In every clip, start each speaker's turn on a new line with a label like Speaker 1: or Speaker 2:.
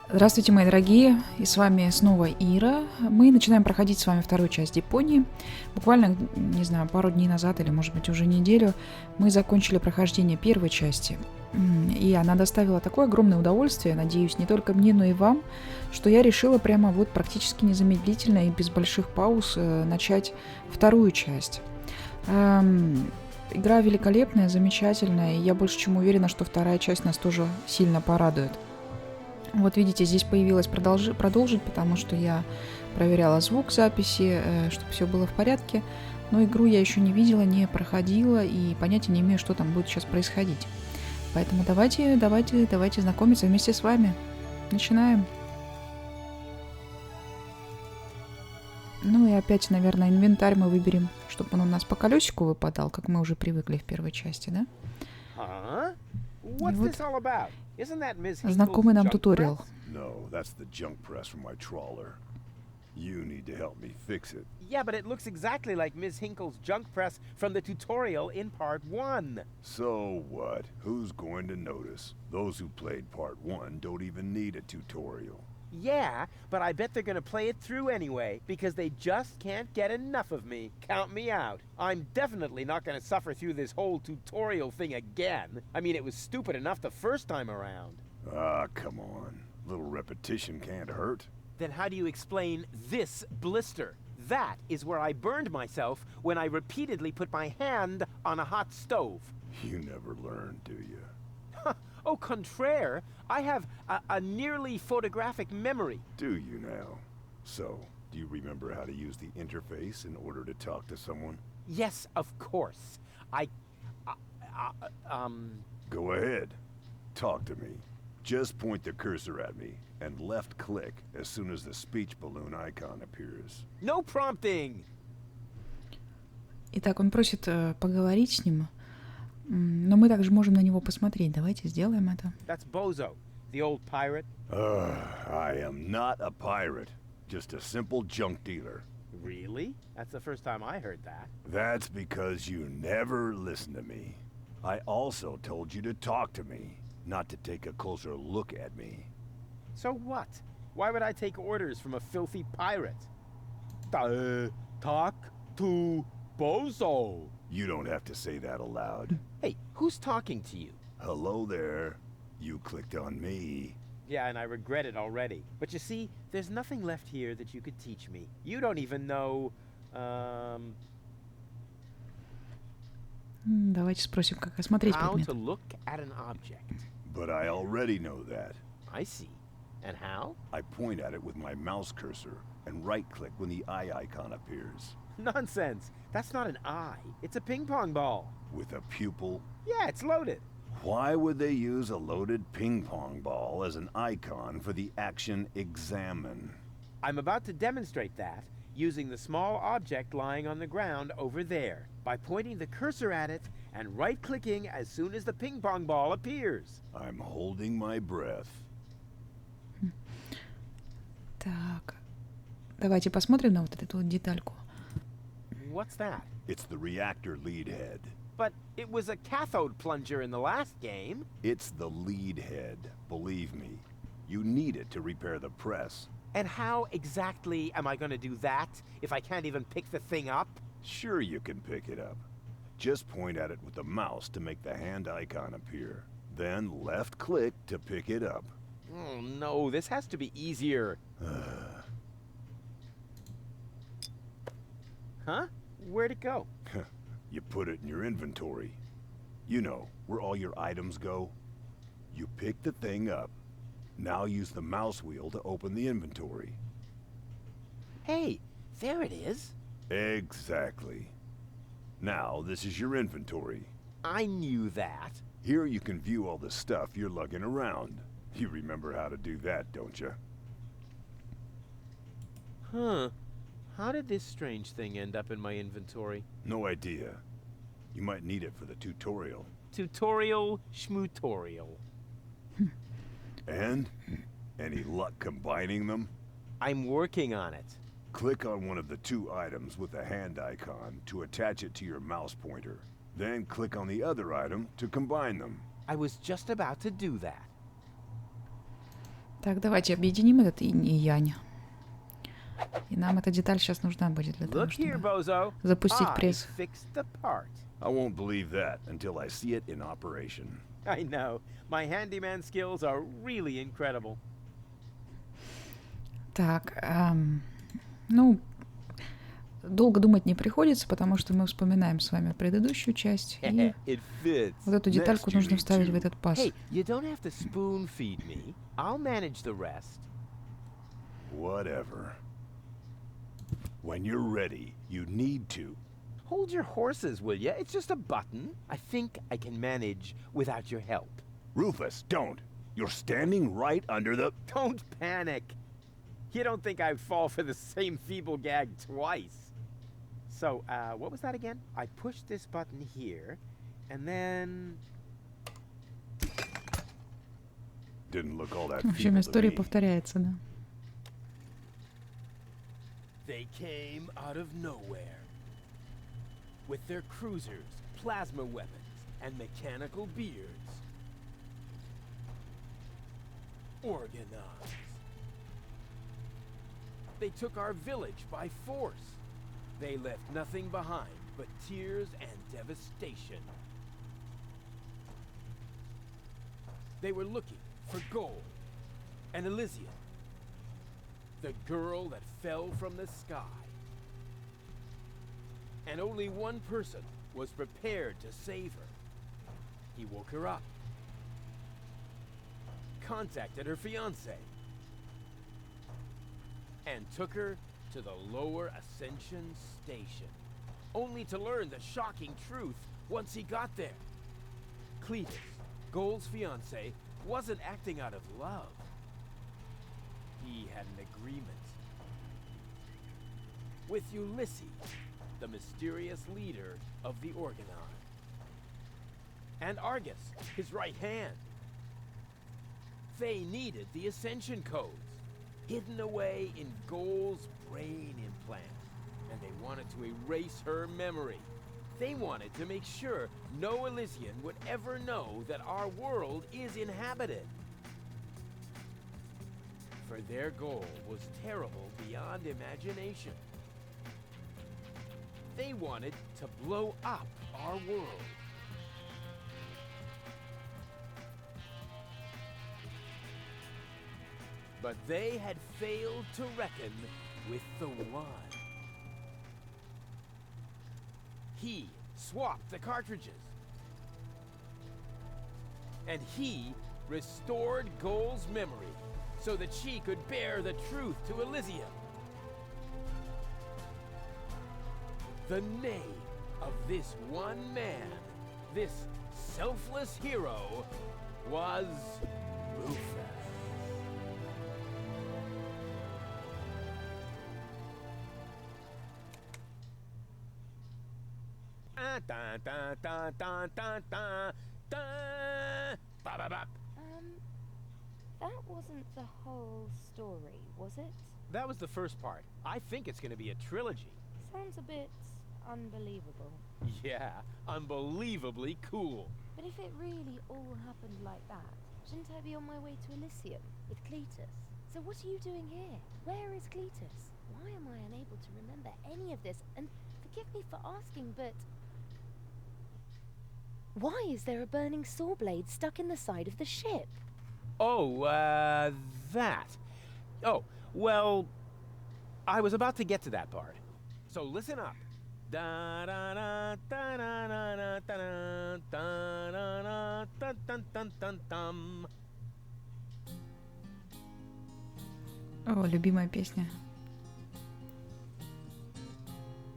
Speaker 1: Здравствуйте, мои дорогие, и с вами снова Ира. Мы начинаем проходить с вами вторую часть Депонии. Буквально, не знаю, пару дней назад или, может быть, уже неделю мы закончили прохождение первой части. И она доставила такое огромное удовольствие, надеюсь, не только мне, но и вам, что я решила прямо вот практически незамедлительно и без больших пауз начать вторую часть. Игра великолепная, замечательная, и я больше чем уверена, что вторая часть нас тоже сильно порадует. Вот видите, здесь появилось продолжить, потому что я проверяла звук записи, чтобы все было в порядке. Но игру я еще не видела, не проходила и понятия не имею, что там будет сейчас происходить. Поэтому давайте знакомиться вместе с вами. Начинаем. Ну и опять, наверное, инвентарь мы выберем, чтобы он у нас по колесику выпадал, как мы уже привыкли в первой части, да? И вот знакомый нам туториал.
Speaker 2: No, that's the junk press from my trawler. You need to help me fix it.
Speaker 3: Yeah, but it looks exactly like Ms. Hinkle's junk press from the tutorial in part 1.
Speaker 2: So what? Who's going to notice? Those who played part 1 don't even need a tutorial.
Speaker 3: Yeah, but I bet they're gonna play it through anyway, because they just can't get enough of me. Count me out. I'm definitely not gonna suffer through this whole tutorial thing again. I mean, it was stupid enough the first time around.
Speaker 2: Ah, come on. A little repetition can't hurt.
Speaker 3: Then how do you explain this blister? That is where I burned myself when I repeatedly put my hand on a hot stove.
Speaker 2: You never learn, do you?
Speaker 3: Au contraire, I have a nearly photographic memory.
Speaker 2: Do you now? So, do you remember how to use the interface in order to talk to someone?
Speaker 3: Yes, of course.
Speaker 2: Go ahead. Talk to me. Just point the cursor at me and left click as soon as the speech balloon icon appears.
Speaker 3: No prompting!
Speaker 1: Итак, он просит поговорить с ним, но мы также можем на него посмотреть. Давайте сделаем это.
Speaker 3: That's Bozo, the old pirate.
Speaker 2: I am not a pirate, just a simple junk dealer.
Speaker 3: Really? That's the first time I heard that.
Speaker 2: That's because you never listen to me. I also told you to talk to me, not to take a closer look at me.
Speaker 3: So what? Why would I take orders from a filthy pirate? Talk to Bozo.
Speaker 2: You don't have to say that aloud.
Speaker 3: Hey, who's talking to you?
Speaker 2: Hello there. You clicked on me.
Speaker 3: Yeah, and I regret it already. But you see, there's nothing left here that you could teach me. You don't even know,
Speaker 1: Давайте спросим, как осмотреть
Speaker 3: how
Speaker 1: предмет.
Speaker 3: to look at an object.
Speaker 2: But I already know that.
Speaker 3: I see. And how?
Speaker 2: I point at it with my mouse cursor and right-click when the eye icon appears.
Speaker 3: Nonsense. That's not an eye. It's a ping pong ball.
Speaker 2: With a pupil?
Speaker 3: Yeah, it's loaded.
Speaker 2: Why would they use a loaded ping pong ball as an icon for the action examine?
Speaker 3: I'm about to demonstrate that using the small object lying on the ground over there by pointing the cursor at it and right-clicking as soon as the ping pong ball appears.
Speaker 2: I'm holding my breath.
Speaker 1: Так, давайте посмотрим на вот эту вот детальку.
Speaker 3: What's that?
Speaker 2: It's the reactor lead head.
Speaker 3: But it was a cathode plunger in the last game.
Speaker 2: It's the lead head, believe me. You need it to repair the press.
Speaker 3: And how exactly am I going to do that if I can't even pick the thing up?
Speaker 2: Sure you can pick it up. Just point at it with the mouse to make the hand icon appear. Then left click to pick it up.
Speaker 3: Oh no, this has to be easier. Huh? Where'd it go?
Speaker 2: You put it in your inventory. You know, where all your items go. You pick the thing up. Now use the mouse wheel to open the inventory.
Speaker 3: Hey, there it is.
Speaker 2: Exactly. Now, this is your inventory.
Speaker 3: I knew that.
Speaker 2: Here you can view all the stuff you're lugging around. You remember how to do that, don't you?
Speaker 3: Huh. How did this strange thing end up in my inventory?
Speaker 2: No idea. You might need it for the tutorial.
Speaker 3: Tutorial schmutorial.
Speaker 2: And? Any luck combining them?
Speaker 3: I'm working on it.
Speaker 2: Click on one of the two items with the hand icon to attach it to your mouse pointer. Then click on the other item to combine them.
Speaker 3: I was just about to do that.
Speaker 1: Так, давайте объединим этот инь и янь. И нам эта деталь сейчас нужна будет для того,
Speaker 3: Look here,
Speaker 1: чтобы
Speaker 3: bozo.
Speaker 1: запустить
Speaker 3: I
Speaker 1: пресс.
Speaker 3: fixed the part.
Speaker 2: I won't believe that until I see it in operation.
Speaker 3: I know. My handyman skills are really incredible.
Speaker 1: Так, ну, долго думать не приходится, потому что мы вспоминаем с вами предыдущую часть. И
Speaker 3: It fits.
Speaker 1: вот эту детальку
Speaker 2: Next you
Speaker 1: нужно
Speaker 2: need
Speaker 1: вставить в
Speaker 2: to-
Speaker 1: этот паз.
Speaker 3: Hey, you don't have to spoon feed me. I'll manage the rest.
Speaker 2: Whatever. When you're ready, you need to.
Speaker 3: Hold your horses, will ya? It's just a button. I think I can manage without your help.
Speaker 2: Rufus, don't. You're standing right under the...
Speaker 3: Don't panic. You don't think I'd fall for the same feeble gag twice. So, what was that again? I push this button here, and then...
Speaker 2: Didn't look all that
Speaker 1: В общем,
Speaker 2: feeble to
Speaker 1: история
Speaker 2: me.
Speaker 1: повторяется, да.
Speaker 3: They came out of nowhere. With their cruisers, plasma weapons, and mechanical beards. Organized. They took our village by force. They left nothing behind but tears and devastation. They were looking for gold and Elysium, the girl that fell from the sky. And only one person was prepared to save her. He woke her up, contacted her fiancé, and took her to the lower Ascension station, only to learn the shocking truth once he got there. Cletus, Gold's fiancé, wasn't acting out of love. He had an agreement with Ulysses, the mysterious leader of the Organon, and Argus, his right hand. They needed the Ascension codes, hidden away in Gold's brain implant, and they wanted to erase her memory. They wanted to make sure no Elysian would ever know that our world is inhabited. For their goal was terrible beyond imagination. They wanted to blow up our world. But they had failed to reckon with the One. He swapped the cartridges. And he restored Goal's memory so that she could bear the truth to Elysium. The name of this one man, this selfless hero, was Rufus. Dun, dun, dun, dun, dun, dun, dun. Ba, ba, ba.
Speaker 4: That wasn't the whole story, was it?
Speaker 3: That was the first part. I think it's going to be a trilogy.
Speaker 4: Sounds a bit unbelievable.
Speaker 3: Yeah, unbelievably cool.
Speaker 4: But if it really all happened like that, shouldn't I be on my way to Elysium with Cletus? So what are you doing here? Where is Cletus? Why am I unable to remember any of this? And forgive me for asking, but... why is there a burning saw blade stuck in the side of the ship?
Speaker 3: Oh, that. Oh, well, I was about to get to that part. So listen up. Da da da da da da da da da da da dun dun dun dun.
Speaker 1: О, любимая песня.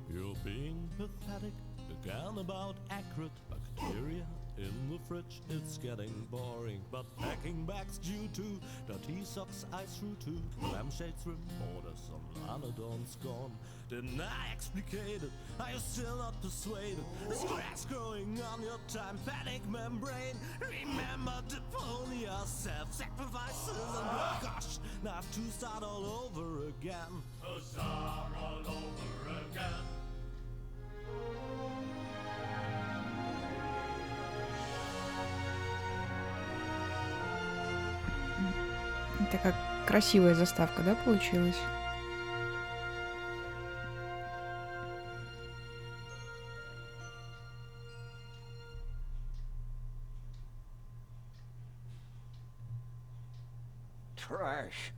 Speaker 5: You're being pathetic, again about accurate bacteria in the fridge. It's getting boring, but packing bags due to dirty socks ice through to lampshades reporter. Some Lanodon's gone. Didn't I explicate it? Are you still not persuaded? There's cracks growing on your tympanic membrane. Remember Deponia, self-sacrifices, and gosh, now I have to start all over again. To start all over again.
Speaker 1: Такая красивая заставка, да, получилась?
Speaker 6: Trash.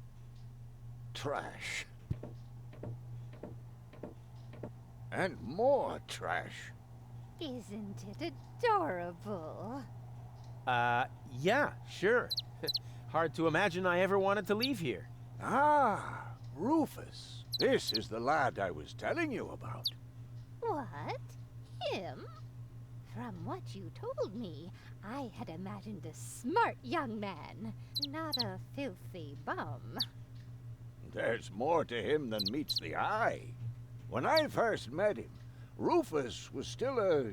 Speaker 6: Trash. And more trash.
Speaker 4: Isn't it adorable?
Speaker 3: Yeah, sure. Hard to imagine I ever wanted to leave here.
Speaker 6: Ah, Rufus. This is the lad I was telling you about.
Speaker 4: What? Him? From what you told me, I had imagined a smart young man, not a filthy bum.
Speaker 6: There's more to him than meets the eye. When I first met him, Rufus was still a...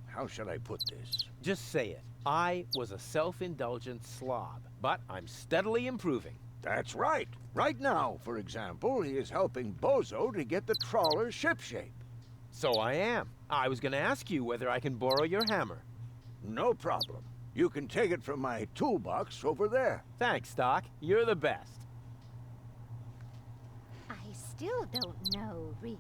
Speaker 6: How shall I put this?
Speaker 3: Just say it. I was a self-indulgent slob, but I'm steadily improving.
Speaker 6: That's right. Right now, for example, he is helping Bozo to get the trawler shipshape.
Speaker 3: So I am. I was gonna ask you whether I can borrow your hammer.
Speaker 6: No problem. You can take it from my toolbox over there.
Speaker 3: Thanks, Doc. You're the best.
Speaker 4: I still don't know, really.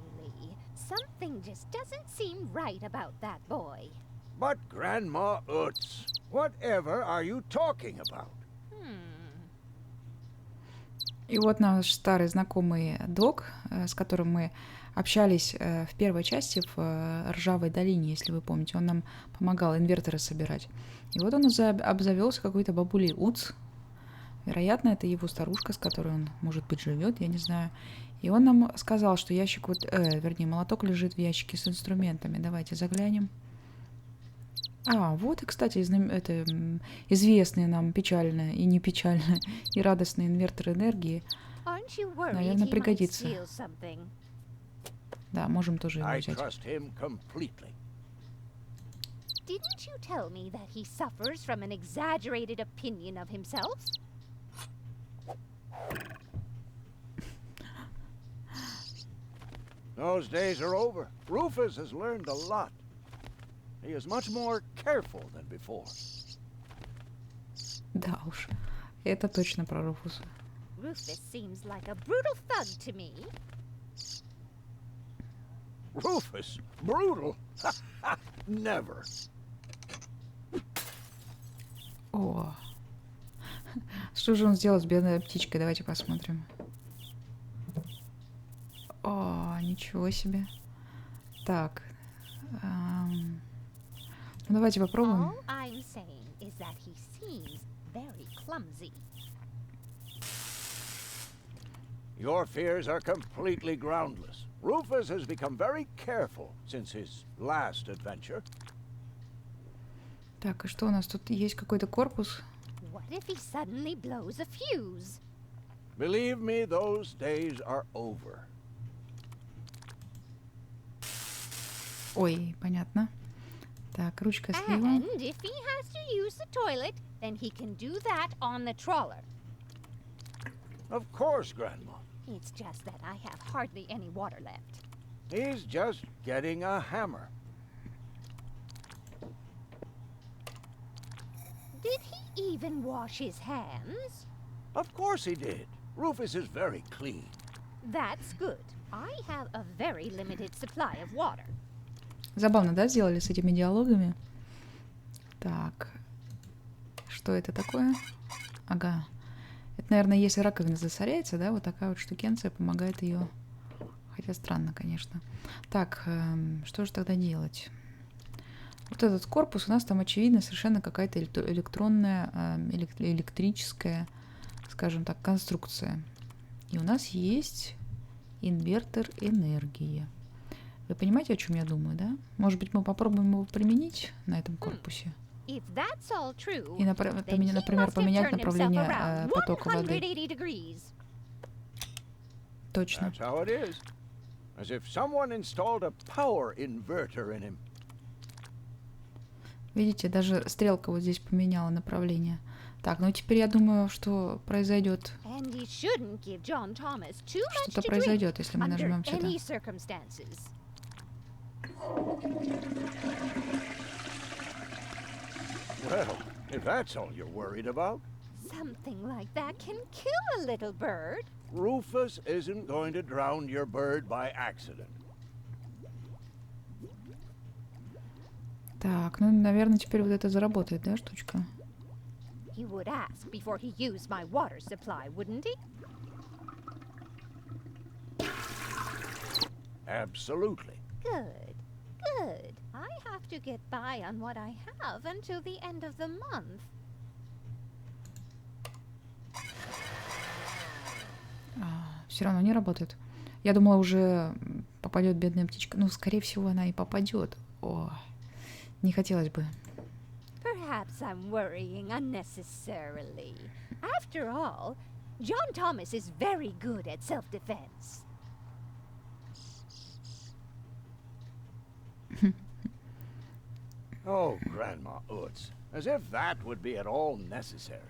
Speaker 4: Something just doesn't seem right about that boy.
Speaker 6: But Grandma Utz, whatever are you talking about?
Speaker 1: И вот наш старый знакомый Док, с которым мы общались в первой части в Ржавой долине, если вы помните. Он нам помогал инверторы собирать. И вот он обзавелся какой-то бабулей Уц. Вероятно, это его старушка, с которой он, может быть, живет, я не знаю. И он нам сказал, что ящик, молоток лежит в ящике с инструментами. Давайте заглянем. Вот и, кстати, это известные нам печальные и не печальные и радостные инверторы энергии. Наверное, пригодится. Да, можем тоже его взять.
Speaker 4: Didn't you tell me that he suffers from an exaggerated opinion of himself?
Speaker 6: Those days are over. Rufus has learned a lot. He is much more careful than before.
Speaker 1: Да уж, это точно про Руфуса.
Speaker 4: Rufus seems like a brutal thug to me.
Speaker 6: Rufus? Brutal? Never.
Speaker 1: О, что же он сделал с бедной птичкой? Давайте посмотрим. О, ничего себе. Так. Ну, давайте попробуем.
Speaker 4: All I'm saying is that he seems very clumsy.
Speaker 6: Your fears are completely groundless. Rufus has become very careful since his last adventure.
Speaker 1: Так, и что у нас тут? Есть какой-то корпус?
Speaker 4: What if he suddenly blows a fuse?
Speaker 6: Believe me, those days are over.
Speaker 1: Ой, понятно. Так, ручка слева.
Speaker 4: And if he has to use the toilet, then he can do that on the trawler.
Speaker 6: Of course, Grandma.
Speaker 4: It's just that I have hardly any water left.
Speaker 6: He's just getting a hammer.
Speaker 4: Did he even wash his hands?
Speaker 6: Of course he did. Rufus is very clean.
Speaker 4: That's good. I have a very limited supply of water.
Speaker 1: Забавно, да, сделали с этими диалогами? Так. Что это такое? Ага. Это, наверное, если раковина засоряется, да, вот такая вот штукенция помогает ее. Хотя странно, конечно. Так, что же тогда делать? Вот этот корпус у нас там, очевидно, совершенно какая-то электронная, электрическая, скажем так, конструкция. И у нас есть инвертор энергии. Вы понимаете, о чем я думаю, да? Может быть, мы попробуем его применить на этом корпусе? И, например, поменять направление потока воды. Точно. Видите, даже стрелка вот здесь поменяла направление. Так, ну теперь я думаю, что произойдет. Что-то произойдет, если мы нажмем сюда.
Speaker 6: Well, if that's all you're worried about.
Speaker 4: Something like that can kill a little bird.
Speaker 6: Rufus isn't going to drown your bird by accident.
Speaker 1: Так, ну, наверное, теперь вот это заработает, да, штучка?
Speaker 4: He would ask before he used my water supply, wouldn't he?
Speaker 6: Absolutely.
Speaker 4: Good, good. I have to get by on what I have until the end of the month.
Speaker 1: Все равно не работает. Я думала, уже попадет бедная птичка. Ну, скорее всего, она и попадет. О, не хотелось бы.
Speaker 4: Perhaps I'm worrying unnecessarily. After all, John Thomas is very good at self-defense.
Speaker 6: Oh, Grandma Utz, as if that would be at all necessary.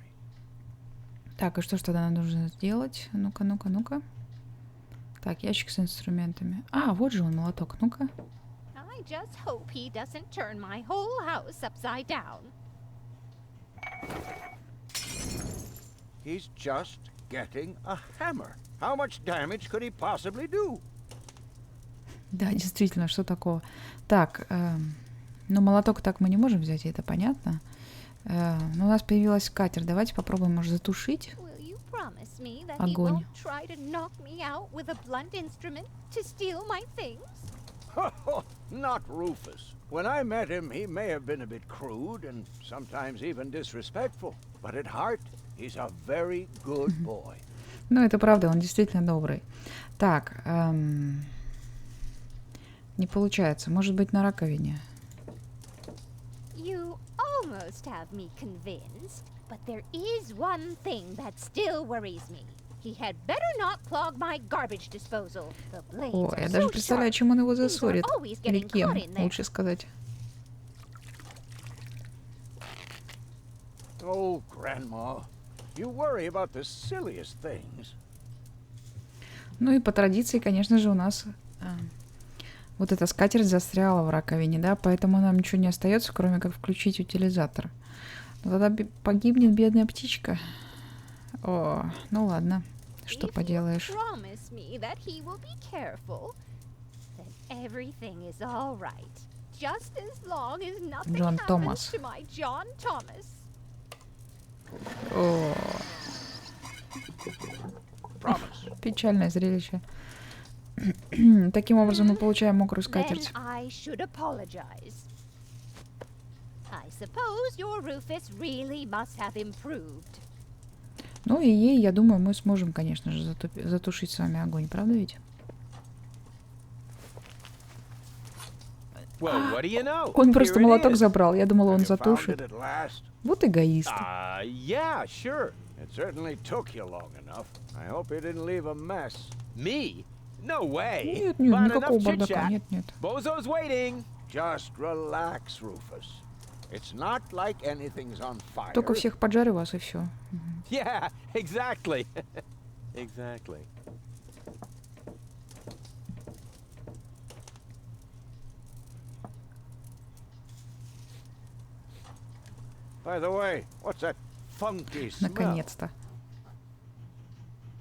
Speaker 1: Так, и что ж тогда нужно сделать? Ну-ка, ну-ка, ну-ка. Так, ящик с инструментами. А, вот же он, молоток. Ну-ка.
Speaker 4: I just hope he doesn't turn my whole house upside down.
Speaker 6: He's just getting a hammer. How much damage could he possibly do?
Speaker 1: Да, действительно, что такого? Так, ну, молоток так мы не можем взять, и это понятно. Но у нас появилась скатерть. Давайте попробуем, может, затушить.
Speaker 4: Will you promise me that he
Speaker 1: Огонь.
Speaker 4: won't try to knock me out with a blunt instrument to steal my things?
Speaker 6: Not Rufus. When I met him, he may have been a bit crude and sometimes even disrespectful. But at heart, he's a very good boy.
Speaker 1: Ну, это правда, он действительно добрый. Так, не получается. Может быть, на раковине.
Speaker 4: You almost have me convinced, but there is one thing that still worries me. He had better not clog my garbage disposal. The blades
Speaker 1: О,
Speaker 4: are
Speaker 1: я даже
Speaker 4: so
Speaker 1: представляю,
Speaker 4: sharp.
Speaker 1: чем он его
Speaker 4: Things are
Speaker 1: засорит.
Speaker 4: always
Speaker 1: Или
Speaker 4: getting
Speaker 1: кем,
Speaker 4: caught in there.
Speaker 1: лучше сказать.
Speaker 6: Oh, Grandma, you worry about the silliest things.
Speaker 1: Ну и по традиции, конечно же, у нас вот эта скатерть застряла в раковине, да, поэтому нам ничего не остается, кроме как включить утилизатор. Но тогда погибнет бедная птичка. О, ну ладно, что
Speaker 4: If you
Speaker 1: поделаешь.
Speaker 4: promise me that he will be careful, then everything is all right. Just as long as nothing
Speaker 1: John
Speaker 4: happens
Speaker 1: Thomas.
Speaker 4: to my John Thomas.
Speaker 1: О,
Speaker 6: Promise.
Speaker 1: печальное зрелище. Таким образом мы получаем мокрую скатерть.
Speaker 4: Then I should apologize. I suppose your Rufus really must have improved.
Speaker 1: Ну и ей, я думаю, мы сможем, конечно же, затушить с вами огонь, правда ведь?
Speaker 3: Well, what do you know?
Speaker 1: Он просто
Speaker 3: Here it
Speaker 1: молоток
Speaker 3: is.
Speaker 1: забрал. Я думала, он
Speaker 6: Have you found
Speaker 1: затушит.
Speaker 6: it at last?
Speaker 1: Вот эгоист.
Speaker 3: Yeah, sure.
Speaker 6: It certainly took you long enough. I hope you didn't leave a mess.
Speaker 3: Me? No way.
Speaker 1: Нет, нет,
Speaker 3: But
Speaker 1: никакого
Speaker 3: enough
Speaker 1: бардака.
Speaker 3: chit-chat.
Speaker 1: Нет, нет.
Speaker 3: Bozo's waiting.
Speaker 6: Just relax, Rufus. It's not like anything's on fire.
Speaker 1: Только всех поджарю вас и все.
Speaker 3: Yeah, exactly. Exactly.
Speaker 6: By the way, what's that funky smell?
Speaker 1: Наконец-то.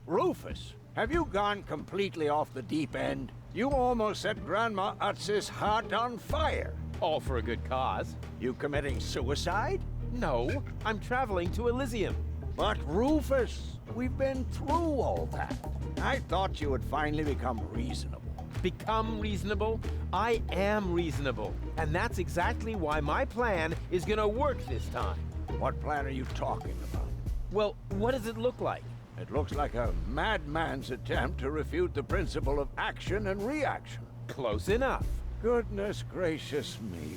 Speaker 6: Rufus, have you gone completely off the deep end? You almost set Grandma Utz's heart on fire.
Speaker 3: All for a good cause.
Speaker 6: You committing suicide?
Speaker 3: No, I'm traveling to Elysium.
Speaker 6: But Rufus, we've been through all that. I thought you would finally become reasonable.
Speaker 3: Become reasonable? I am reasonable. And that's exactly why my plan is gonna work this time.
Speaker 6: What plan are you talking about?
Speaker 3: Well, what does it look like?
Speaker 6: It looks like a madman's attempt to refute the principle of action and reaction.
Speaker 3: Close enough.
Speaker 6: Goodness gracious me.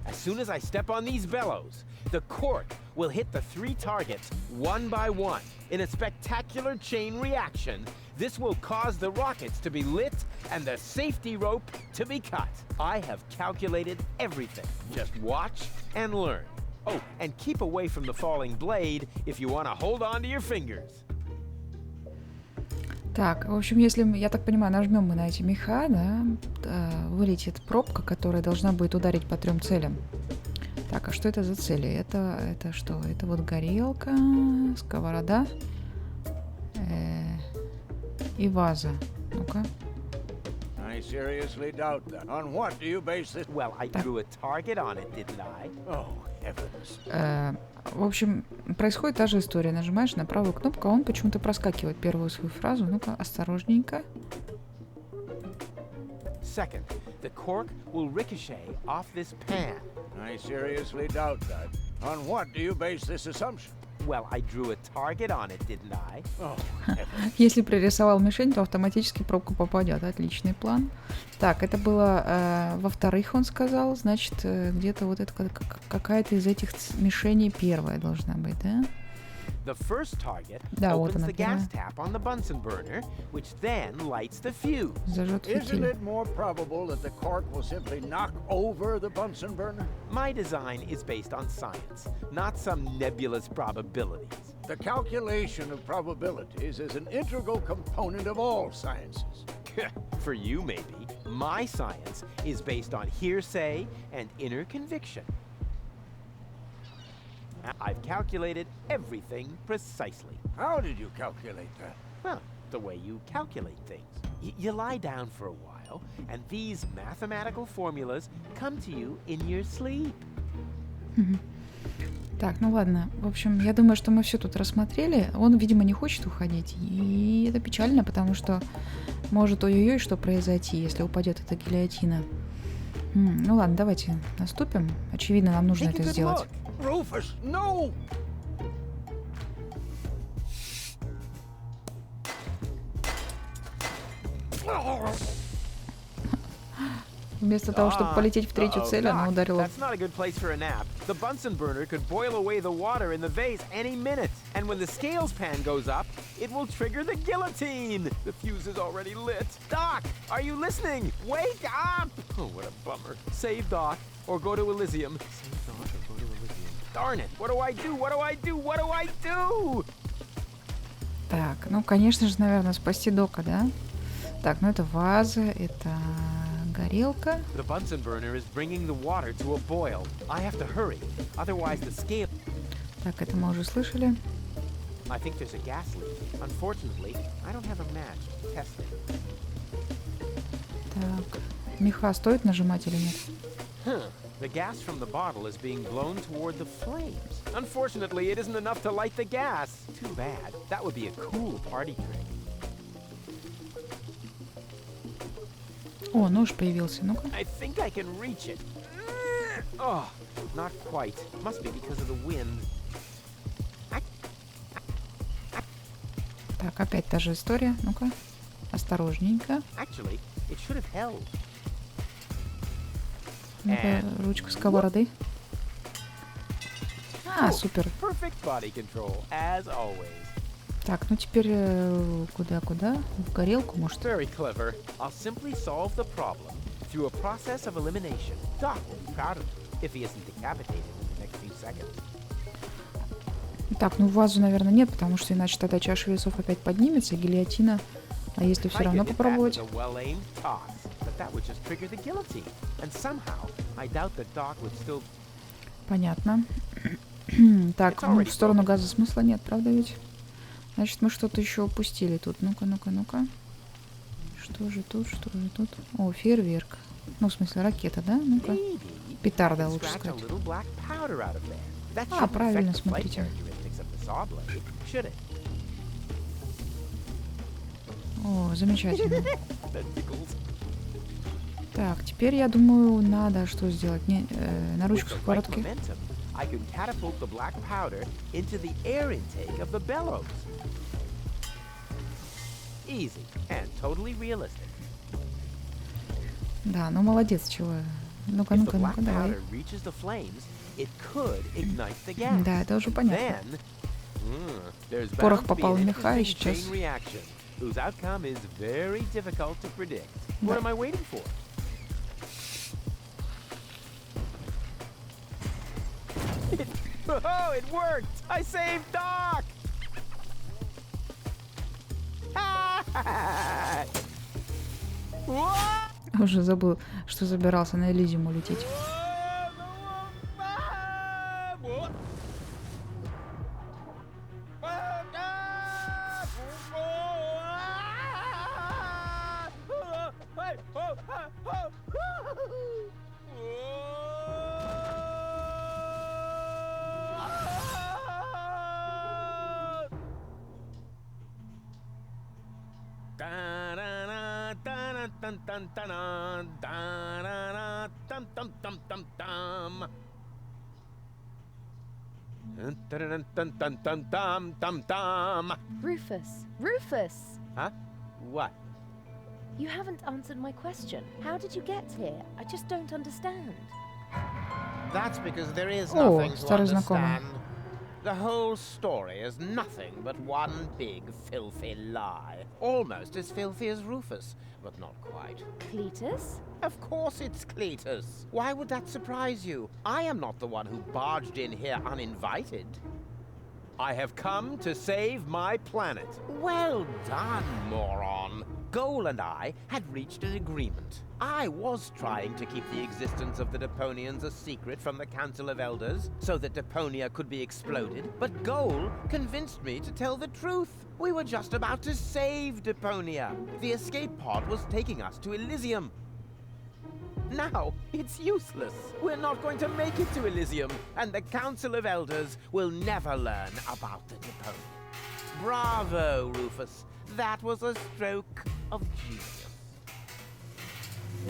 Speaker 3: As soon as I step on these bellows, the cork will hit the 3 targets one by one in a spectacular chain reaction. This will cause the rockets to be lit and the safety rope to be cut. I have calculated everything. Just watch and learn. Oh, and keep away from the falling blade if you want to hold on to your fingers.
Speaker 1: Так, в общем, если, я так понимаю, нажмем мы на эти меха, да, вылетит пробка, которая должна будет ударить по 3 целям. Так, а что это за цели? Это что? Это вот горелка, сковорода и ваза. Ну-ка.
Speaker 6: I seriously doubt that. On what do you base this?
Speaker 3: Well, I drew a target on it, didn't I?
Speaker 6: Oh, heavens.
Speaker 1: В общем, происходит та же история. Нажимаешь на правую кнопку, а он почему-то проскакивает первую свою фразу. Ну-ка, осторожненько.
Speaker 3: Second, the cork will ricochet off this pan.
Speaker 6: I seriously doubt that. On what do you base this assumption?
Speaker 3: Well, I drew a target on it, didn't I?
Speaker 6: Oh, heavens.
Speaker 1: Если пририсовал мишень, то автоматически пробка попадет. Отличный план. Так, это было во-вторых, он сказал. Значит, где-то вот это какая-то из этих мишеней первая должна быть, да?
Speaker 3: The first target
Speaker 1: Да, вот
Speaker 3: opens
Speaker 1: она
Speaker 3: the
Speaker 1: первая.
Speaker 3: gas tap on the Bunsen burner, which then lights the fuse.
Speaker 1: Зажжет
Speaker 6: Isn't
Speaker 1: фитиль.
Speaker 6: it more probable that the cork will simply knock over the Bunsen burner?
Speaker 3: My design is based on science, not some nebulous probabilities.
Speaker 6: The calculation of probabilities is an integral component of all sciences.
Speaker 3: For you, maybe. My science is based on hearsay and inner conviction. I've calculated everything precisely.
Speaker 6: How did you calculate that?
Speaker 3: Well, the way you calculate things. You lie down for a while, and these mathematical formulas come to you in your sleep.
Speaker 1: Так, ну ладно. В общем, я думаю, что мы все тут рассмотрели. Он, видимо, не хочет уходить. И это печально, потому что может ой-ой-ой что произойти, если упадет эта гильотина. Ну ладно, давайте наступим. Очевидно, нам нужно
Speaker 3: Take a
Speaker 1: это
Speaker 3: good
Speaker 1: сделать.
Speaker 3: look.
Speaker 6: Rufus, no!
Speaker 1: Вместо того, чтобы полететь в третью цель, она
Speaker 3: Doc,
Speaker 1: ударила.
Speaker 3: that's not a good place for a nap. The Bunsen burner could boil away the water in the vase any minute. And when the scales pan goes up, it will trigger the guillotine. The fuse is already lit. Doc, are you listening? Wake up! Oh, what a bummer. Save Doc, or go to Elysium. Save Doc, or go to Elysium. Darn it, what do I do? What do I do? What do I do?
Speaker 1: Так, ну, конечно же, наверное, спасти Дока, да? Так, ну это ваза, это горелка.
Speaker 3: The Bunsen burner is bringing the water to a boil. I have to hurry, otherwise the scale...
Speaker 1: Так, это мы уже слышали.
Speaker 3: I think there's a gas leak. Unfortunately, I don't have a match to test it.
Speaker 1: Так, меха стоит нажимать или нет?
Speaker 3: Huh. The gas from the bottle is being blown toward the flames. Unfortunately, it isn't enough to light the gas. Too bad. That would be a cool party trick.
Speaker 1: О, нож появился, ну-ка.
Speaker 3: I think I can reach it. Oh, not quite. Must be because of the wind.
Speaker 1: Так, опять та же история, ну-ка. Осторожненько.
Speaker 3: Actually, it should have held.
Speaker 1: Ну-ка, ручку сковороды. А, супер.
Speaker 3: Perfect body control, as always.
Speaker 1: Так, ну теперь куда? В горелку, может?
Speaker 3: Very clever. I'll simply solve the problem through a process of elimination. Doc will be proud of me if he isn't decapitated in the next few seconds.
Speaker 1: Так, ну вазу, наверное, нет, потому что иначе тогда чаша весов опять поднимется, и гильотина. А если все
Speaker 3: I
Speaker 1: равно
Speaker 3: could hit that
Speaker 1: попробовать?
Speaker 3: with a well-aimed toss, but that would just trigger the guillotine. And somehow, I doubt that Doc would still...
Speaker 1: Понятно. Так, ну в сторону газа смысла нет, правда ведь? Значит, мы что-то еще упустили тут. Ну-ка, ну-ка, ну-ка. Что же тут, что же тут? О, фейерверк. Ну, в смысле, ракета, да? Ну-ка.
Speaker 3: Maybe
Speaker 1: Петарда,
Speaker 3: I can
Speaker 1: лучше
Speaker 3: scratch a
Speaker 1: сказать.
Speaker 3: little black powder out of there. That
Speaker 1: А,
Speaker 3: shouldn't
Speaker 1: правильно,
Speaker 3: affect the flight
Speaker 1: смотрите.
Speaker 3: characteristics of the saw blade, should it?
Speaker 1: О, замечательно.
Speaker 3: That tickles.
Speaker 1: Так, теперь, я думаю, надо что сделать? На
Speaker 3: With
Speaker 1: ручку
Speaker 3: the right
Speaker 1: сковородки.
Speaker 3: momentum, I could catapult the black powder into the air intake of the bellows. Easy and totally realistic.
Speaker 1: Да, ну молодец, чего. Ну-ка,
Speaker 3: If the
Speaker 1: ну-ка,
Speaker 3: black
Speaker 1: ну-ка, давай.
Speaker 3: powder reaches the flames, it could ignite the gas.
Speaker 1: Да, это уже понятно.
Speaker 3: Then, there's
Speaker 1: Порох
Speaker 3: bound to be
Speaker 1: попал в
Speaker 3: an
Speaker 1: меха, и
Speaker 3: interesting
Speaker 1: сейчас...
Speaker 3: chain reaction, whose outcome is very difficult to predict. What
Speaker 1: Да.
Speaker 3: am I waiting for? Oh, it worked! I saved Doc! What?
Speaker 1: Уже забыл, что забирался на Элизиум улететь.
Speaker 4: Rufus! Rufus!
Speaker 3: Huh? What?
Speaker 4: You haven't answered my question. How did you get here? I just don't understand.
Speaker 3: That's because there is
Speaker 1: О,
Speaker 3: nothing to
Speaker 1: старый знакомый.
Speaker 3: understand. The whole story is nothing but one big filthy lie. Almost as filthy as Rufus, but not quite.
Speaker 4: Cletus?
Speaker 3: Of course it's Cletus. Why would that surprise you? I am not the one who barged in here uninvited. I have come to save my planet. Well done, moron. Goal and I had reached an agreement. I was trying to keep the existence of the Deponians a secret from the Council of Elders, so that Deponia could be exploded, but Goal convinced me to tell the truth. We were just about to save Deponia. The escape pod was taking us to Elysium. Now, it's useless. We're not going to make it to Elysium, and the Council of Elders will never learn about the Deponia. Bravo, Rufus. That was a stroke of genius.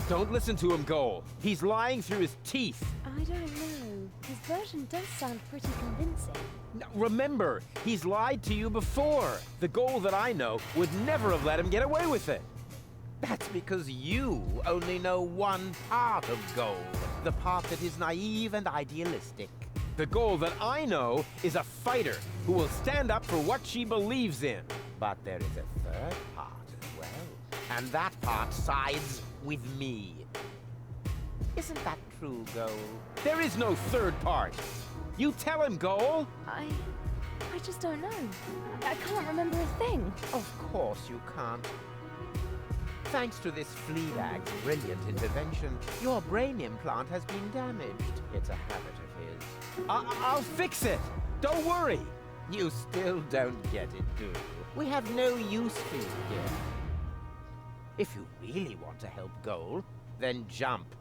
Speaker 3: Don't listen to him, Goal. He's lying through his teeth.
Speaker 4: I don't know. His version does sound pretty convincing.
Speaker 3: Now, remember, he's lied to you before. The Goal that I know would never have let him get away with it. That's because you only know one part of Goal, the part that is naive and idealistic. The Goal that I know is a fighter who will stand up for what she believes in. But there is a third part as well, and that part sides with me. Isn't that true, Goal? There is no third part. You tell him, Goal.
Speaker 4: I just don't know. I can't remember a thing.
Speaker 3: Of course you can't. Thanks to this Fleabag's brilliant intervention, your brain implant has been damaged. It's a habit of his. I'll fix it. Don't worry. You still don't get it, do you? We have no use for you here. If you really want to help Goal, then jump.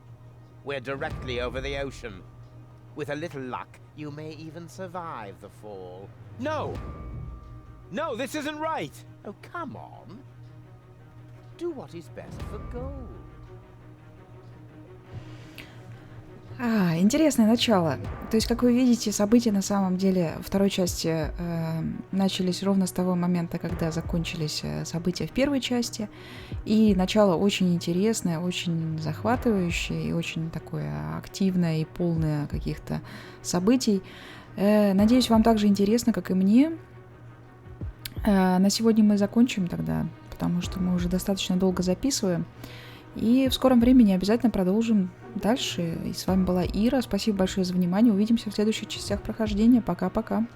Speaker 3: We're directly over the ocean. With a little luck, you may even survive the fall. No! No, this isn't right! Oh, come on. Do what is best for Goal.
Speaker 1: Интересное начало. То есть, как вы видите, события на самом деле второй части начались ровно с того момента, когда закончились события в первой части. И начало очень интересное, очень захватывающее и очень такое активное и полное каких-то событий. Надеюсь, вам так же интересно, как и мне. На сегодня мы закончим тогда, потому что мы уже достаточно долго записываем. И в скором времени обязательно продолжим дальше. И с вами была Ира. Спасибо большое за внимание. Увидимся в следующих частях прохождения. Пока-пока.